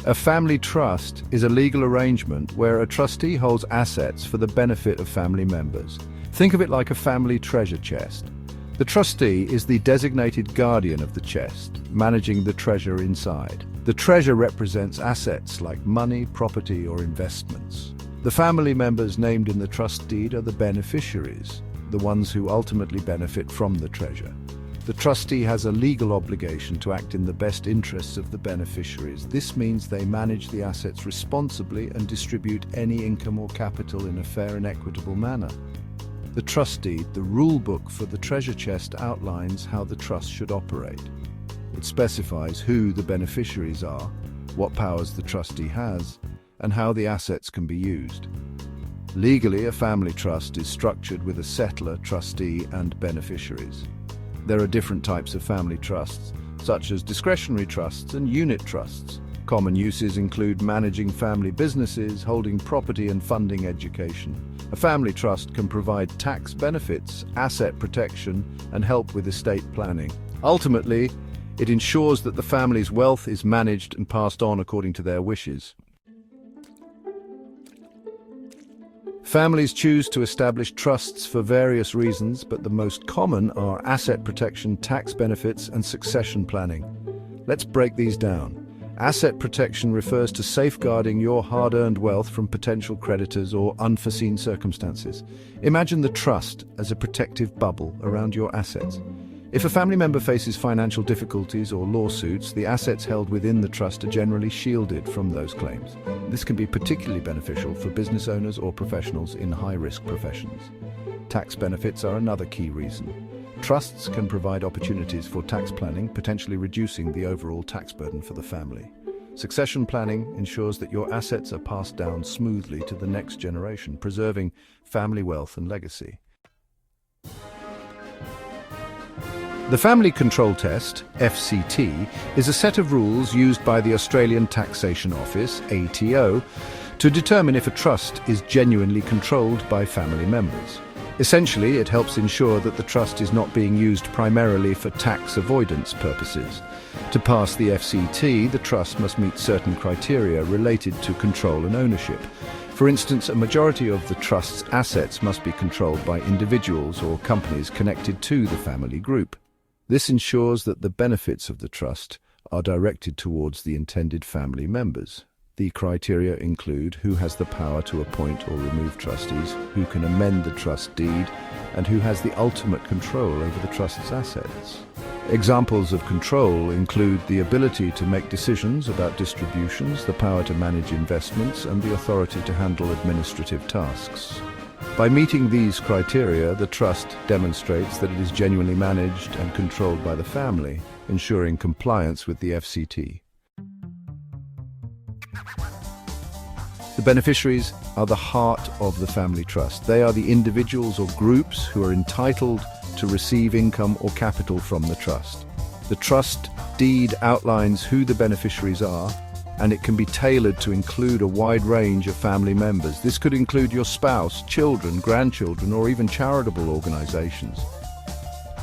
A family trust is a legal arrangement where a trustee holds assets for the benefit of family members. Think of it like a family treasure chest. The trustee is the designated guardian of the chest, managing the treasure inside. The treasure represents assets like money, property, or investments. The family members named in the trust deed are the beneficiaries, the ones who ultimately benefit from the treasure. The trustee has a legal obligation to act in the best interests of the beneficiaries. This means they manage the assets responsibly and distribute any income or capital in a fair and equitable manner. The trust deed, the rule book for the treasure chest, outlines how the trust should operate. It specifies who the beneficiaries are, what powers the trustee has, and how the assets can be used. Legally, a family trust is structured with a settlor, trustee, and beneficiaries. There are different types of family trusts, such as discretionary trusts and unit trusts. Common uses include managing family businesses, holding property, and funding education. A family trust can provide tax benefits, asset protection, and help with estate planning. Ultimately, it ensures that the family's wealth is managed and passed on according to their wishes. Families choose to establish trusts for various reasons, but the most common are asset protection, tax benefits, and succession planning. Let's break these down. Asset protection refers to safeguarding your hard-earned wealth from potential creditors or unforeseen circumstances. Imagine the trust as a protective bubble around your assets. If a family member faces financial difficulties or lawsuits, the assets held within the trust are generally shielded from those claims. This can be particularly beneficial for business owners or professionals in high-risk professions. Tax benefits are another key reason. Trusts can provide opportunities for tax planning, potentially reducing the overall tax burden for the family. Succession planning ensures that your assets are passed down smoothly to the next generation, preserving family wealth and legacy. The Family Control Test, FCT, is a set of rules used by the Australian Taxation Office, ATO, to determine if a trust is genuinely controlled by family members. Essentially, it helps ensure that the trust is not being used primarily for tax avoidance purposes. To pass the FCT, the trust must meet certain criteria related to control and ownership. For instance, a majority of the trust's assets must be controlled by individuals or companies connected to the family group. This ensures that the benefits of the trust are directed towards the intended family members. The criteria include who has the power to appoint or remove trustees, who can amend the trust deed, and who has the ultimate control over the trust's assets. Examples of control include the ability to make decisions about distributions, the power to manage investments, and the authority to handle administrative tasks. By meeting these criteria, the trust demonstrates that it is genuinely managed and controlled by the family, ensuring compliance with the FCT. The beneficiaries are the heart of the family trust. They are the individuals or groups who are entitled to receive income or capital from the trust. The trust deed outlines who the beneficiaries are, and it can be tailored to include a wide range of family members. This could include your spouse, children, grandchildren, or even charitable organizations.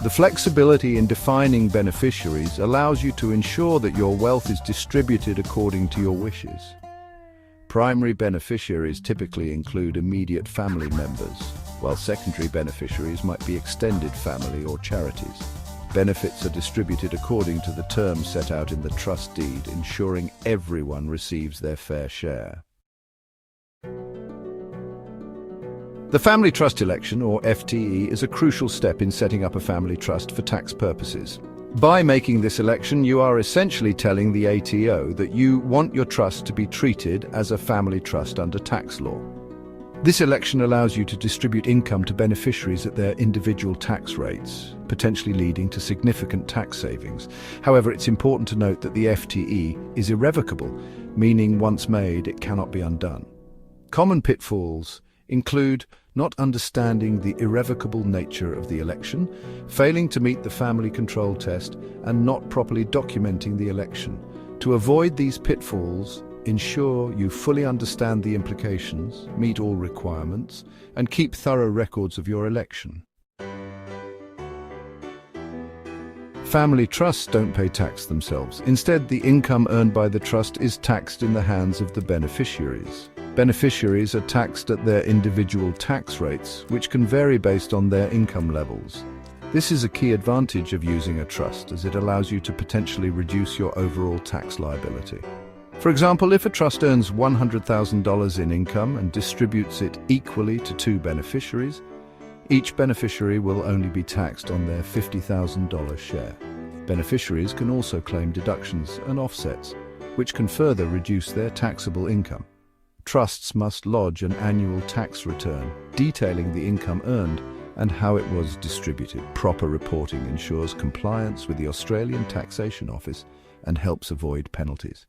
The flexibility in defining beneficiaries allows you to ensure that your wealth is distributed according to your wishes. Primary beneficiaries typically include immediate family members, while secondary beneficiaries might be extended family or charities. Benefits are distributed according to the terms set out in the trust deed, ensuring everyone receives their fair share. The Family Trust Election, or FTE, is a crucial step in setting up a family trust for tax purposes. By making this election, you are essentially telling the ATO that you want your trust to be treated as a family trust under tax law. This election allows you to distribute income to beneficiaries at their individual tax rates, potentially leading to significant tax savings. However, it's important to note that the FTE is irrevocable, meaning once made, it cannot be undone. Common pitfalls include not understanding the irrevocable nature of the election, failing to meet the family control test, and not properly documenting the election. To avoid these pitfalls, ensure you fully understand the implications, meet all requirements, and keep thorough records of your election. Family trusts don't pay tax themselves. Instead, the income earned by the trust is taxed in the hands of the beneficiaries. Beneficiaries are taxed at their individual tax rates, which can vary based on their income levels. This is a key advantage of using a trust, as it allows you to potentially reduce your overall tax liability. For example, if a trust earns $100,000 in income and distributes it equally to two beneficiaries, each beneficiary will only be taxed on their $50,000 share. Beneficiaries can also claim deductions and offsets, which can further reduce their taxable income. Trusts must lodge an annual tax return detailing the income earned and how it was distributed. Proper reporting ensures compliance with the Australian Taxation Office and helps avoid penalties.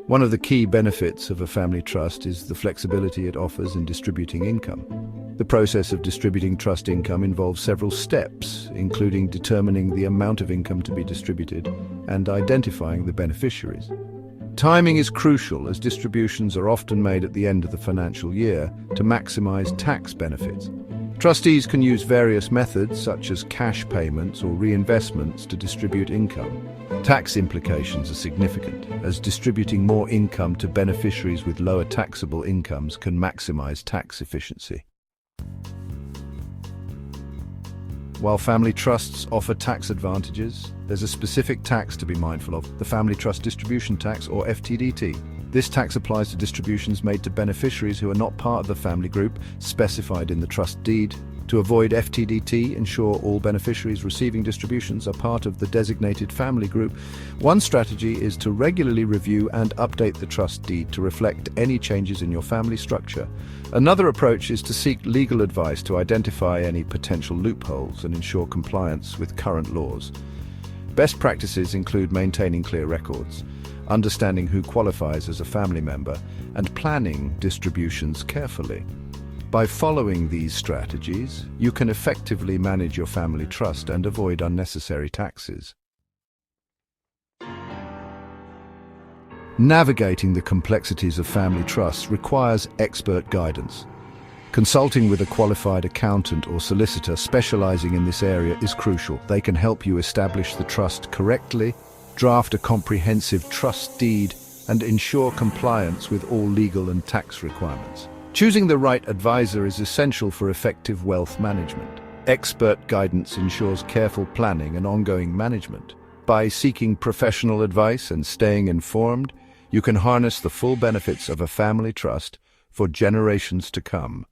One of the key benefits of a family trust is the flexibility it offers in distributing income. The process of distributing trust income involves several steps, including determining the amount of income to be distributed and identifying the beneficiaries. Timing is crucial, as distributions are often made at the end of the financial year to maximize tax benefits. Trustees can use various methods, such as cash payments or reinvestments, to distribute income. Tax implications are significant, as distributing more income to beneficiaries with lower taxable incomes can maximize tax efficiency. While family trusts offer tax advantages, there's a specific tax to be mindful of: the Family Trust Distribution Tax, or FTDT. This tax applies to distributions made to beneficiaries who are not part of the family group specified in the trust deed. To avoid FTDT, ensure all beneficiaries receiving distributions are part of the designated family group. One strategy is to regularly review and update the trust deed to reflect any changes in your family structure. Another approach is to seek legal advice to identify any potential loopholes and ensure compliance with current laws. Best practices include maintaining clear records, understanding who qualifies as a family member, and planning distributions carefully. By following these strategies, you can effectively manage your family trust and avoid unnecessary taxes. Navigating the complexities of family trusts requires expert guidance. Consulting with a qualified accountant or solicitor specializing in this area is crucial. They can help you establish the trust correctly, draft a comprehensive trust deed, and ensure compliance with all legal and tax requirements. Choosing the right advisor is essential for effective wealth management. Expert guidance ensures careful planning and ongoing management. By seeking professional advice and staying informed, you can harness the full benefits of a family trust for generations to come.